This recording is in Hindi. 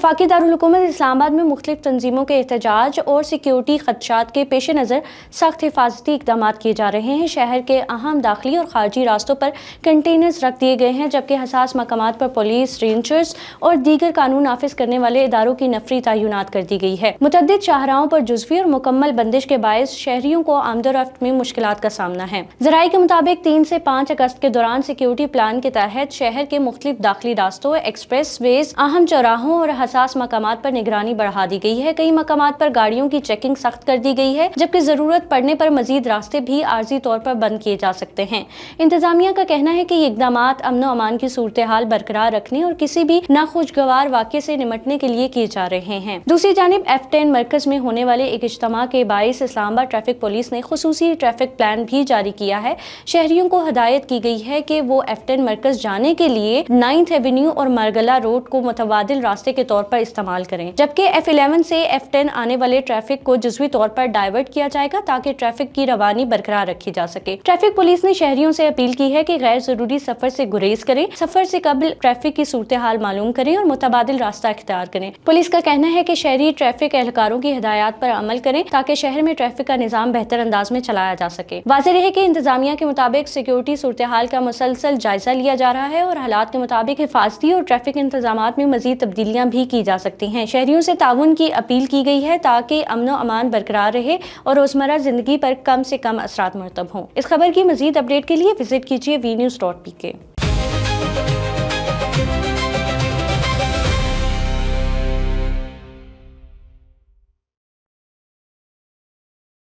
वफाकी दारुल हुकूमत इस्लामाबाद में मुख्तलिफ तंजीमों के एहतजाज और सिक्योरिटी खदशात के पेश नज़र सख्त हिफाजती इकदाम किए जा रहे हैं। शहर के अहम दाखिली और खारजी रास्तों पर कंटेनर्स रख दिए गए हैं, जबकि हसास मकामात पर पुलिस, रेंजर्स और दीगर कानून नाफिज करने वाले इदारों की नफरी तैनात कर दी गई है। मुतअद्दिद शाहराहों पर जुज़वी और मुकम्मल बंदिश के बायस शहरियों को आमदोरफ्त में मुश्किलात का सामना है। ज़राए के मुताबिक 3 से 5 अगस्त के दौरान सिक्योरिटी प्लान के तहत शहर के मुख्तलिफ दाखिली रास्तों, एक्सप्रेस वेज, अहम चौराहों और हसास मकामात पर निगरानी बढ़ा दी गई है। कई मकामात पर गाड़ियों की चेकिंग सख्त कर दी गई है, जबकि जरूरत पड़ने पर मजीद रास्ते भी आर्जी तौर पर बंद किए जा सकते हैं। इंतजामिया का कहना है कि ये इकदाम अमन अमान की सूरत हाल बरकरार रखने और किसी भी नाखुशगवार वाक़े से निमटने के लिए किए जा रहे हैं। दूसरी जानिब F10 मरकज में होने वाले एक इज्तिमा के बाइस इस्लामाबाद ट्रैफिक पुलिस ने खुसूसी ट्रैफिक प्लान भी जारी किया है। शहरियों को हदायत की गई है कि वो F10 मरकज जाने के लिए 9th एवेन्यू और मरगला रोड को मुतबादिल रास्ते के तौर पर इस्तेमाल करें, जबकि F11 से F10 आने वाले ट्रैफिक को जुज़वी तौर पर डाइवर्ट किया जाएगा ताकि ट्रैफिक की रवानी बरकरार रखी जा सके। ट्रैफिक पुलिस ने शहरियों से अपील की है कि गैर जरूरी सफर से गुरेज करें, सफर से कबल ट्रैफिक की सूरत हाल मालूम करें और मुतबादिल रास्ता इख्तियार करें। पुलिस का कहना है कि शहरी ट्रैफिक एहलकारों की हिदायत पर अमल करें ताकि शहर में ट्रैफिक का निजाम बेहतर अंदाज में चलाया जा सके। वाज़ेह रहे कि इंतजामिया के मुताबिक सिक्योरिटी सूरत हाल का मुसलसल जायजा लिया जा रहा है और हालात के मुताबिक हिफाजती और ट्रैफिक इंतजामात में मजीद तब्दीलियां भी की जा सकती हैं। शहरियों से ताउन की अपील की गई है ताकि अमन व अमान बरकरार रहे और रोजमर्रा जिंदगी पर कम से कम असरात मुरतब हों। इस खबर की मजीद अपडेट के लिए विजिट कीजिए vnews.pk।